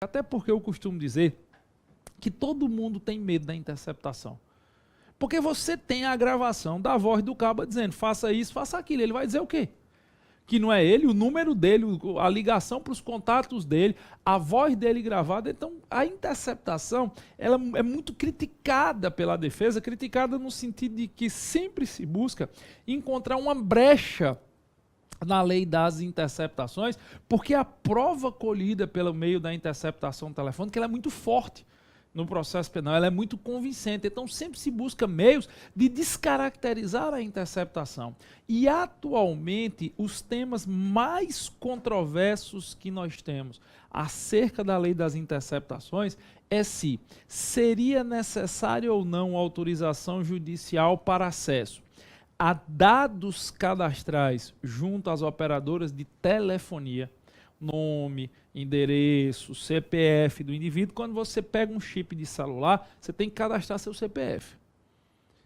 Até porque eu costumo dizer que todo mundo tem medo da interceptação. Porque você tem a gravação da voz do cabo dizendo, faça isso, faça aquilo. Ele vai dizer o quê? Que não é ele, o número dele, a ligação para os contatos dele, a voz dele gravada. Então, a interceptação ela é muito criticada pela defesa, criticada no sentido de que sempre se busca encontrar uma brecha na lei das interceptações, porque a prova colhida pelo meio da interceptação telefônica ela é muito forte no processo penal, ela é muito convincente. Então sempre se busca meios de descaracterizar a interceptação. E atualmente os temas mais controversos que nós temos acerca da lei das interceptações é se seria necessária ou não autorização judicial para acesso a dados cadastrais junto às operadoras de telefonia, nome, endereço, CPF do indivíduo. Quando você pega um chip de celular, você tem que cadastrar seu CPF.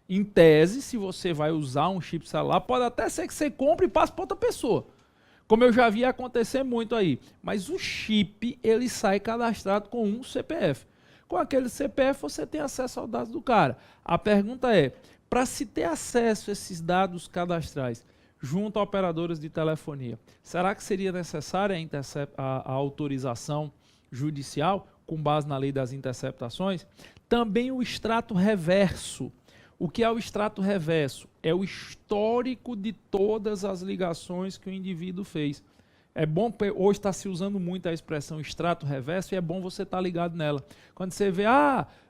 Em tese, se você vai usar um chip de celular, pode até ser que você compre e passe para outra pessoa, como eu já vi acontecer muito aí. Mas o chip, ele sai cadastrado com um CPF. Com aquele CPF, você tem acesso aos dados do cara. A pergunta é, para se ter acesso a esses dados cadastrais junto a operadoras de telefonia, será que seria necessária a autorização judicial com base na lei das interceptações? Também o extrato reverso. O que é o extrato reverso? É o histórico de todas as ligações que o indivíduo fez. É bom, hoje está se usando muito a expressão extrato reverso e é bom você estar ligado nela. Quando você vê,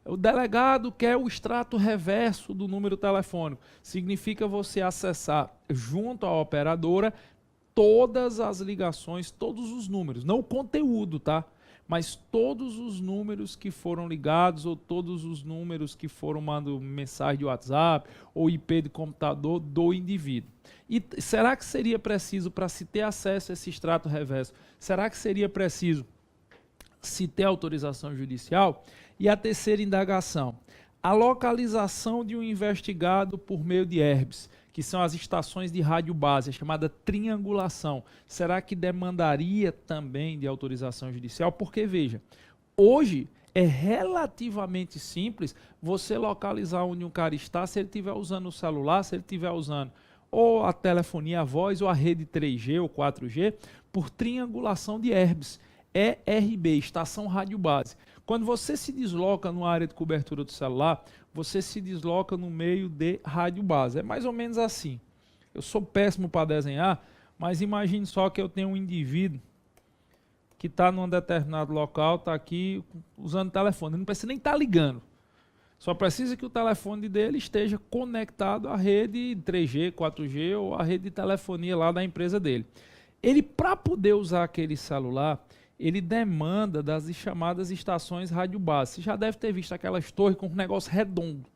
o delegado quer o extrato reverso do número telefônico, significa você acessar junto à operadora todas as ligações, todos os números, não o conteúdo, tá? Mas todos os números que foram ligados ou todos os números que foram mandando mensagem de WhatsApp ou IP de computador do indivíduo. E será que seria preciso, para se ter acesso a esse extrato reverso, será que seria preciso se ter autorização judicial? E a terceira indagação, a localização de um investigado por meio de ERBs, que são as estações de rádio base, a chamada triangulação. Será que demandaria também de autorização judicial? Porque, veja, hoje é relativamente simples você localizar onde um cara está, se ele estiver usando o celular, se ele estiver usando ou a telefonia a voz, ou a rede 3G ou 4G, por triangulação de ERBs. ERB, estação rádio base. Quando você se desloca numa área de cobertura do celular, você se desloca no meio de rádio base. É mais ou menos assim. Eu sou péssimo para desenhar, mas imagine só que eu tenho um indivíduo que está num determinado local, está aqui usando telefone. Ele não precisa nem estar ligando. Só precisa que o telefone dele esteja conectado à rede 3G, 4G ou à rede de telefonia lá da empresa dele. Ele, para poder usar aquele celular, ele demanda das chamadas estações rádio base. Você já deve ter visto aquelas torres com um negócio redondo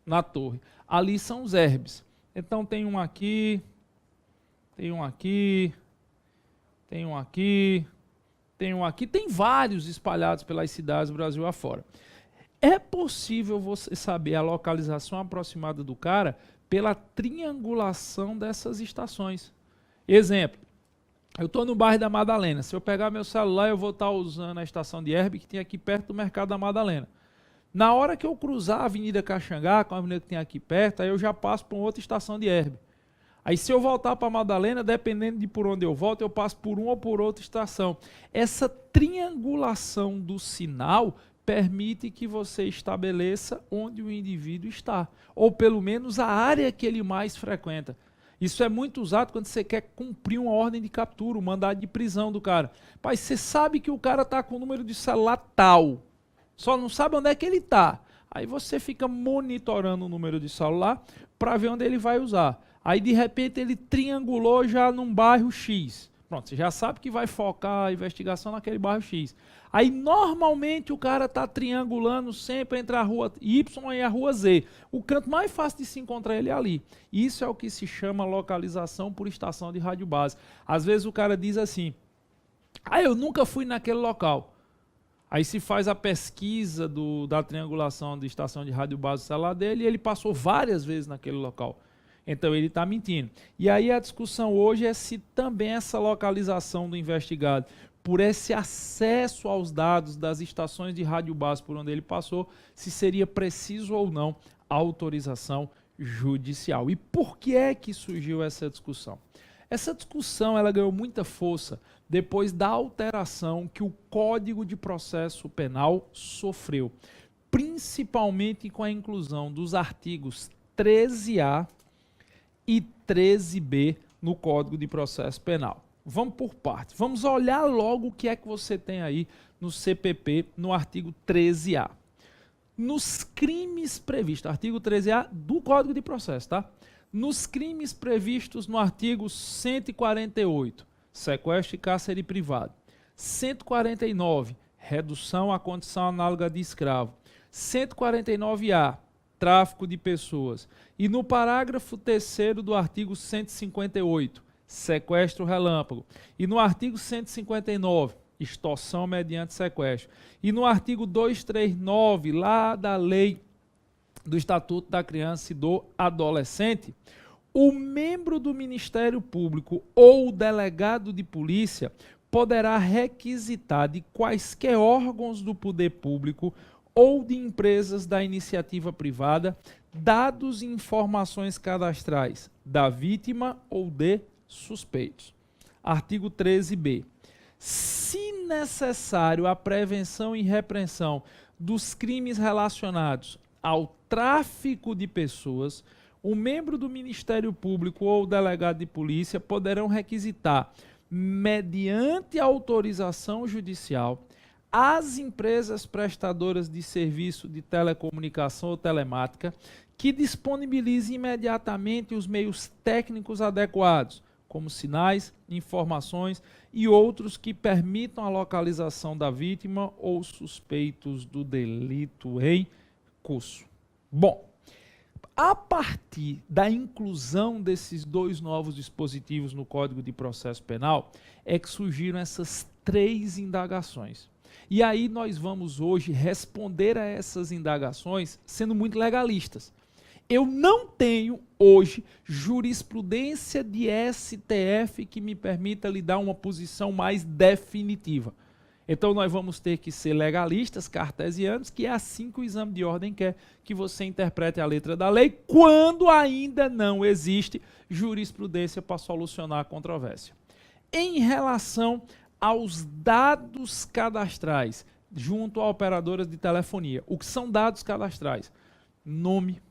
na torre. Ali são os ERBs. Então tem um aqui, tem um aqui, tem um aqui, tem um aqui, tem vários espalhados pelas cidades do Brasil afora. É possível você saber a localização aproximada do cara pela triangulação dessas estações. Exemplo, eu estou no bairro da Madalena. Se eu pegar meu celular, eu vou estar usando a estação de ERB que tem aqui perto do Mercado da Madalena. Na hora que eu cruzar a Avenida Caxangá, com a avenida que tem aqui perto, aí eu já passo para outra estação de ERB. Aí se eu voltar para Madalena, dependendo de por onde eu volto, eu passo por uma ou por outra estação. Essa triangulação do sinal permite que você estabeleça onde o indivíduo está, ou pelo menos a área que ele mais frequenta. Isso é muito usado quando você quer cumprir uma ordem de captura, um mandado de prisão do cara. Pai, você sabe que o cara está com o número de celular tal, só não sabe onde é que ele está. Aí você fica monitorando o número de celular para ver onde ele vai usar. Aí de repente ele triangulou já num bairro X. Pronto, você já sabe que vai focar a investigação naquele bairro X. Aí normalmente o cara está triangulando sempre entre a rua Y e a rua Z. O canto mais fácil de se encontrar ele é ali. Isso é o que se chama localização por estação de rádio base. Às vezes o cara diz assim, eu nunca fui naquele local. Aí se faz a pesquisa da triangulação de estação de rádio base do celular dele e ele passou várias vezes naquele local. Então ele está mentindo. E aí a discussão hoje é se também essa localização do investigado por esse acesso aos dados das estações de rádio base por onde ele passou, se seria preciso ou não a autorização judicial. E por que é que surgiu essa discussão? Essa discussão ela ganhou muita força depois da alteração que o Código de Processo Penal sofreu, principalmente com a inclusão dos artigos 13A e 13B no Código de Processo Penal. Vamos por partes. Vamos olhar logo o que é que você tem aí no CPP, no artigo 13A. Nos crimes previstos, artigo 13A do Código de Processo, tá? Nos crimes previstos no artigo 148, sequestro e cárcere privado. 149, redução à condição análoga de escravo. 149A, tráfico de pessoas. E no parágrafo 3º do artigo 158, sequestro relâmpago. E no artigo 159, extorsão mediante sequestro. E no artigo 239, lá da lei do Estatuto da Criança e do Adolescente, o membro do Ministério Público ou o delegado de polícia poderá requisitar de quaisquer órgãos do poder público ou de empresas da iniciativa privada dados e informações cadastrais da vítima ou de suspeitos. Artigo 13b. Se necessário a prevenção e repreensão dos crimes relacionados ao tráfico de pessoas, o membro do Ministério Público ou o delegado de polícia poderão requisitar, mediante autorização judicial, as empresas prestadoras de serviço de telecomunicação ou telemática que disponibilizem imediatamente os meios técnicos adequados, como sinais, informações e outros que permitam a localização da vítima ou suspeitos do delito em curso. Bom, a partir da inclusão desses dois novos dispositivos no Código de Processo Penal, é que surgiram essas 3 indagações. E aí nós vamos hoje responder a essas indagações sendo muito legalistas. Eu não tenho hoje jurisprudência de STF que me permita lhe dar uma posição mais definitiva. Então nós vamos ter que ser legalistas, cartesianos, que é assim que o exame de ordem quer que você interprete a letra da lei, quando ainda não existe jurisprudência para solucionar a controvérsia. Em relação aos dados cadastrais, junto a operadoras de telefonia, o que são dados cadastrais? Nome,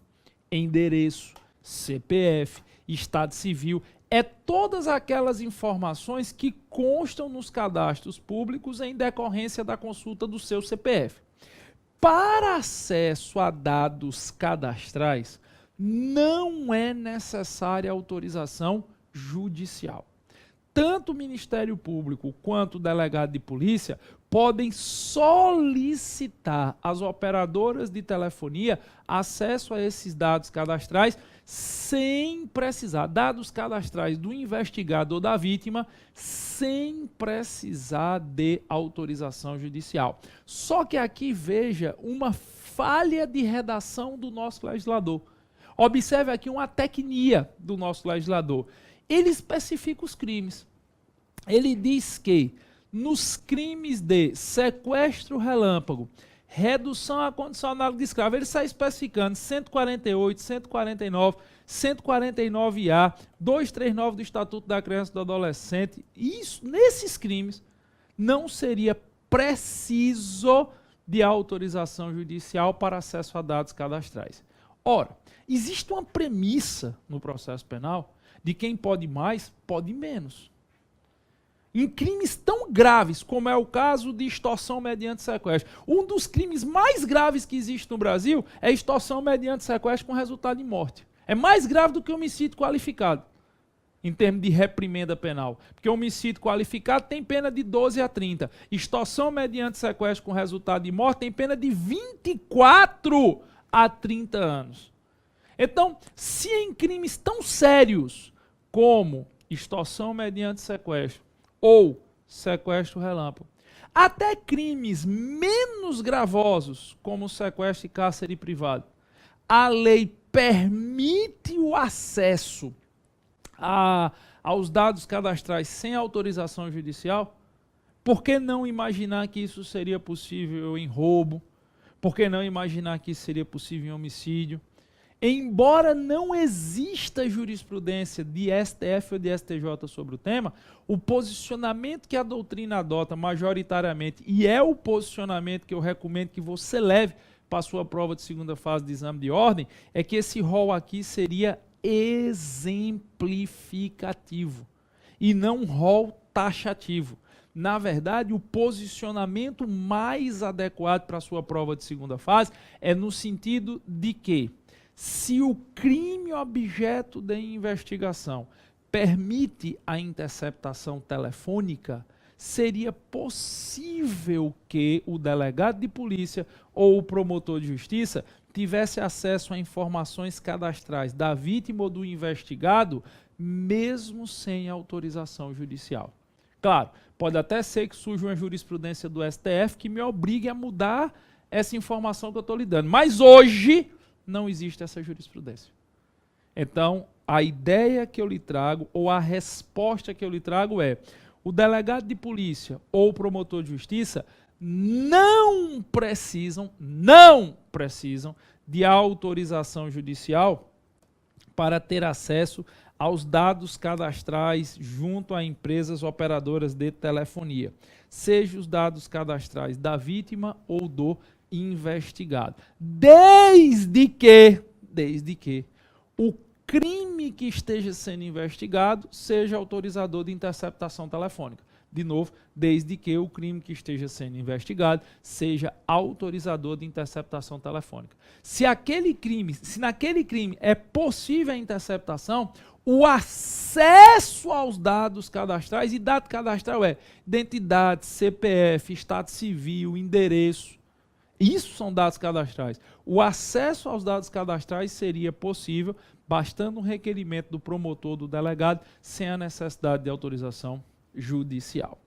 endereço, CPF, estado civil, é todas aquelas informações que constam nos cadastros públicos em decorrência da consulta do seu CPF. Para acesso a dados cadastrais, não é necessária autorização judicial. Tanto o Ministério Público quanto o delegado de polícia podem solicitar às operadoras de telefonia acesso a esses dados cadastrais sem precisar, dados cadastrais do investigado ou da vítima, sem precisar de autorização judicial. Só que aqui veja uma falha de redação do nosso legislador. Observe aqui uma tecnia do nosso legislador. Ele especifica os crimes. Ele diz que nos crimes de sequestro relâmpago, redução à condição análoga de escravo, ele está especificando 148, 149, 149A, 239 do Estatuto da Criança e do Adolescente. Isso, nesses crimes, não seria preciso de autorização judicial para acesso a dados cadastrais. Ora, existe uma premissa no processo penal de quem pode mais, pode menos. Em crimes tão graves, como é o caso de extorsão mediante sequestro. Um dos crimes mais graves que existe no Brasil é extorsão mediante sequestro com resultado de morte. É mais grave do que homicídio qualificado, em termos de reprimenda penal. Porque homicídio qualificado tem pena de 12 a 30. Extorsão mediante sequestro com resultado de morte tem pena de 24 a 30 anos. Então, se em crimes tão sérios como extorsão mediante sequestro, ou sequestro relâmpago. Até crimes menos gravosos, como sequestro e cárcere privado, a lei permite o acesso aos dados cadastrais sem autorização judicial, Por que não imaginar que isso seria possível em roubo? Por que não imaginar que isso seria possível em homicídio? Embora não exista jurisprudência de STF ou de STJ sobre o tema, o posicionamento que a doutrina adota majoritariamente, e é o posicionamento que eu recomendo que você leve para a sua prova de segunda fase de exame de ordem, é que esse rol aqui seria exemplificativo e não um rol taxativo. Na verdade, o posicionamento mais adequado para a sua prova de segunda fase é no sentido de que, se o crime objeto de investigação permite a interceptação telefônica, seria possível que o delegado de polícia ou o promotor de justiça tivesse acesso a informações cadastrais da vítima ou do investigado, mesmo sem autorização judicial. Claro, pode até ser que surja uma jurisprudência do STF que me obrigue a mudar essa informação que eu estou lhe dando. Mas hoje não existe essa jurisprudência. Então, a ideia que eu lhe trago, ou a resposta que eu lhe trago é: o delegado de polícia ou o promotor de justiça não precisam de autorização judicial para ter acesso aos dados cadastrais junto a empresas operadoras de telefonia, seja os dados cadastrais da vítima ou do investigado, desde que o crime que esteja sendo investigado seja autorizador de interceptação telefônica. De novo, desde que o crime que esteja sendo investigado seja autorizador de interceptação telefônica. Se naquele crime é possível a interceptação, o acesso aos dados cadastrais, e dado cadastral é identidade, CPF, estado civil, endereço, isso são dados cadastrais. O acesso aos dados cadastrais seria possível, bastando um requerimento do promotor ou do delegado, sem a necessidade de autorização judicial.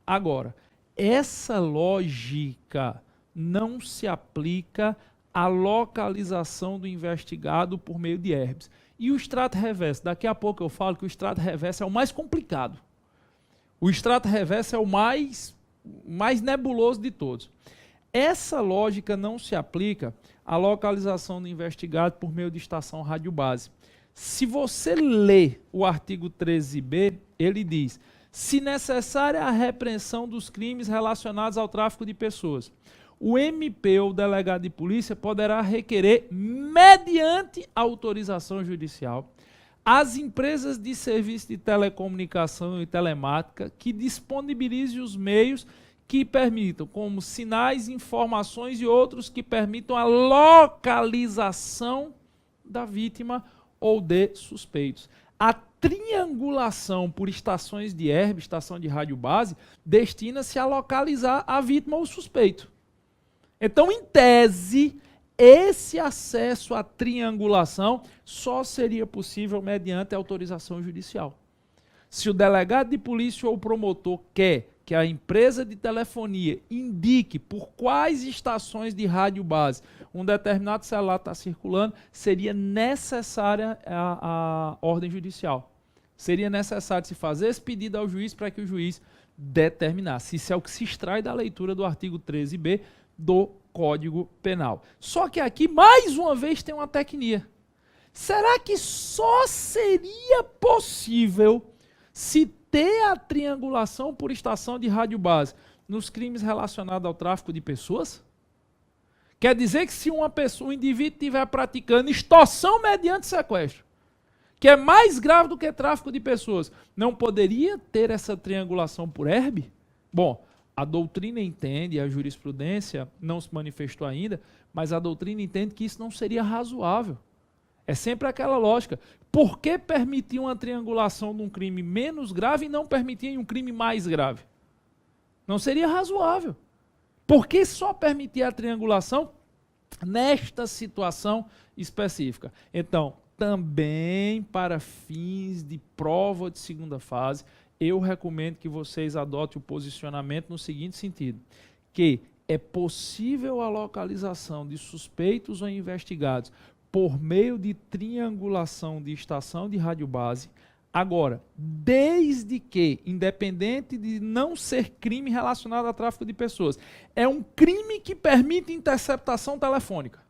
Agora, essa lógica não se aplica à localização do investigado por meio de herbes. E o extrato reverso? Daqui a pouco eu falo que o extrato reverso é o mais complicado. O extrato reverso é o mais nebuloso de todos. Essa lógica não se aplica à localização do investigado por meio de estação radiobase. Se você lê o artigo 13b, ele diz: se necessária a repreensão dos crimes relacionados ao tráfico de pessoas, o MP ou o delegado de polícia poderá requerer, mediante autorização judicial, as empresas de serviço de telecomunicação e telemática que disponibilizem os meios que permitam, como sinais, informações e outros que permitam a localização da vítima ou de suspeitos. A triangulação por estações de herb, estação de rádio base, destina-se a localizar a vítima ou o suspeito. Então, em tese, esse acesso à triangulação só seria possível mediante autorização judicial. Se o delegado de polícia ou o promotor quer que a empresa de telefonia indique por quais estações de rádio base um determinado celular está circulando, seria necessária a ordem judicial. Seria necessário se fazer esse pedido ao juiz para que o juiz determinasse. Isso é o que se extrai da leitura do artigo 13b do Código Penal. Só que aqui, mais uma vez, tem uma tecnia. Será que só seria possível se ter a triangulação por estação de rádio base nos crimes relacionados ao tráfico de pessoas? Quer dizer que se um indivíduo estiver praticando extorsão mediante sequestro, que é mais grave do que tráfico de pessoas, não poderia ter essa triangulação por herb? Bom, a doutrina entende, a jurisprudência não se manifestou ainda, mas a doutrina entende que isso não seria razoável. É sempre aquela lógica. Por que permitir uma triangulação de um crime menos grave e não permitir em um crime mais grave? Não seria razoável. Por que só permitir a triangulação nesta situação específica? Então, também para fins de prova de segunda fase, eu recomendo que vocês adotem o posicionamento no seguinte sentido: que é possível a localização de suspeitos ou investigados por meio de triangulação de estação de rádio base, Agora, desde que, independente de não ser crime relacionado a tráfico de pessoas, é um crime que permite interceptação telefônica,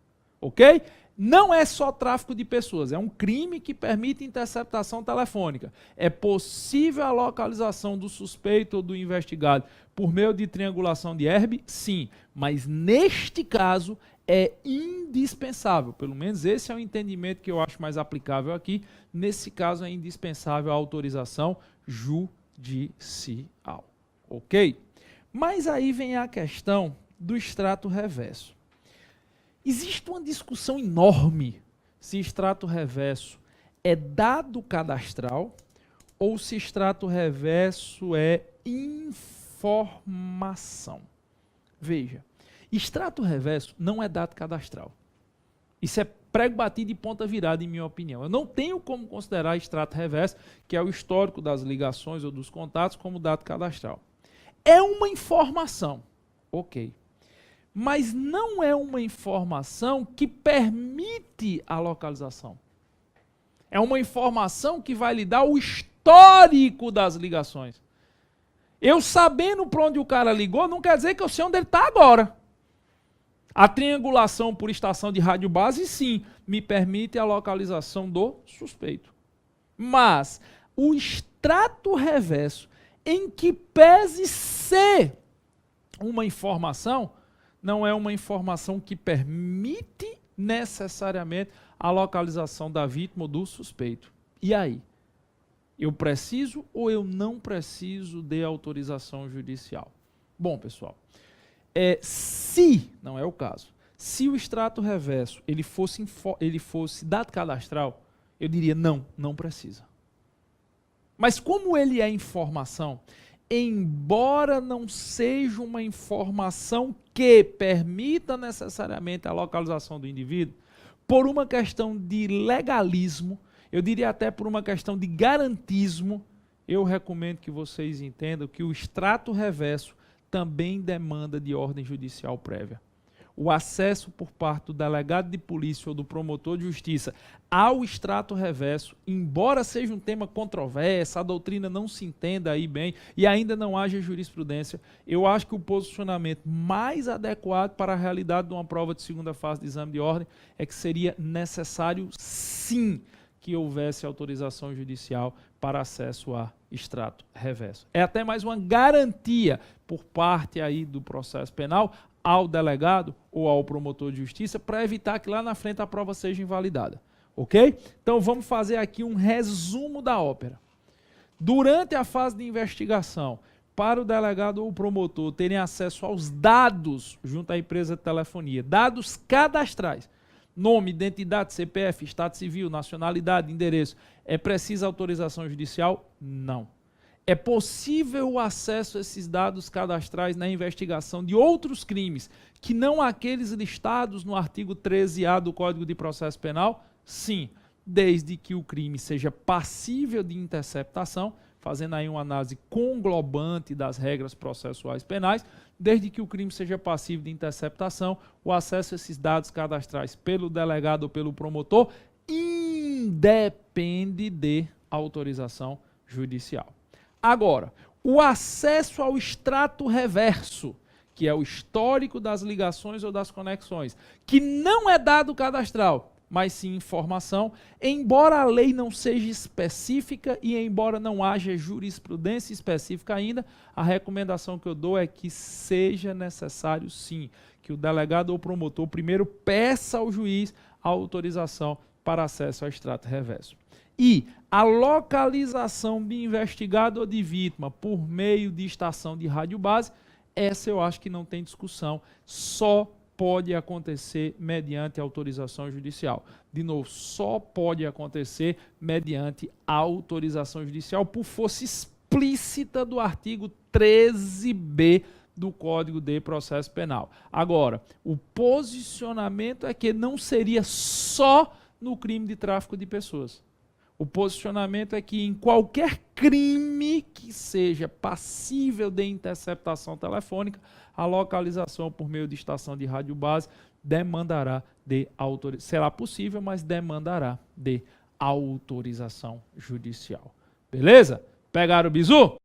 ok? Não é só tráfico de pessoas, é um crime que permite interceptação telefônica. É possível a localização do suspeito ou do investigado por meio de triangulação de herb? Sim, mas neste caso é indispensável, pelo menos esse é o entendimento que eu acho mais aplicável aqui, nesse caso é indispensável a autorização judicial, ok? Mas aí vem a questão do extrato reverso. Existe uma discussão enorme se extrato reverso é dado cadastral ou se extrato reverso é informação. Veja, extrato reverso não é dado cadastral. Isso é prego batido e ponta virada, em minha opinião. Eu não tenho como considerar extrato reverso, que é o histórico das ligações ou dos contatos, como dado cadastral. É uma informação, ok. Mas não é uma informação que permite a localização. É uma informação que vai lhe dar o histórico das ligações. Eu sabendo para onde o cara ligou, não quer dizer que eu sei onde ele está agora. A triangulação por estação de rádio base, sim, me permite a localização do suspeito. Mas o extrato reverso, em que pese ser uma informação, não é uma informação que permite necessariamente a localização da vítima ou do suspeito. E aí? Eu preciso ou eu não preciso de autorização judicial? Bom, pessoal, se, não é o caso, se o extrato reverso ele fosse dado cadastral, eu diria não precisa. Mas como ele é informação, embora não seja uma informação que permita necessariamente a localização do indivíduo, por uma questão de legalismo, eu diria até por uma questão de garantismo, eu recomendo que vocês entendam que o extrato reverso também demanda de ordem judicial prévia. O acesso por parte do delegado de polícia ou do promotor de justiça ao extrato reverso, embora seja um tema controverso, a doutrina não se entenda aí bem e ainda não haja jurisprudência, eu acho que o posicionamento mais adequado para a realidade de uma prova de segunda fase de exame de ordem é que seria necessário, sim, que houvesse autorização judicial para acesso a extrato reverso. É até mais uma garantia por parte aí do processo penal ao delegado ou ao promotor de justiça para evitar que lá na frente a prova seja invalidada, ok? Então vamos fazer aqui um resumo da ópera. Durante a fase de investigação, para o delegado ou o promotor terem acesso aos dados junto à empresa de telefonia, dados cadastrais, nome, identidade, CPF, estado civil, nacionalidade, endereço, é precisa autorização judicial? Não. É possível o acesso a esses dados cadastrais na investigação de outros crimes que não aqueles listados no artigo 13A do Código de Processo Penal? Sim, desde que o crime seja passível de interceptação, fazendo aí uma análise conglobante das regras processuais penais, desde que o crime seja passível de interceptação, o acesso a esses dados cadastrais pelo delegado ou pelo promotor independe de autorização judicial. Agora, o acesso ao extrato reverso, que é o histórico das ligações ou das conexões, que não é dado cadastral, mas sim informação, embora a lei não seja específica e embora não haja jurisprudência específica ainda, a recomendação que eu dou é que seja necessário sim, que o delegado ou promotor primeiro peça ao juiz a autorização para acesso ao extrato reverso. E a localização de investigado ou de vítima por meio de estação de rádio base, essa eu acho que não tem discussão, só pode acontecer mediante autorização judicial. De novo, só pode acontecer mediante autorização judicial por força explícita do artigo 13b do Código de Processo Penal. Agora, o posicionamento é que não seria só no crime de tráfico de pessoas. O posicionamento é que em qualquer crime que seja passível de interceptação telefônica, a localização por meio de estação de rádio base demandará de autorização. Será possível, mas demandará de autorização judicial. Beleza? Pegaram o bizu?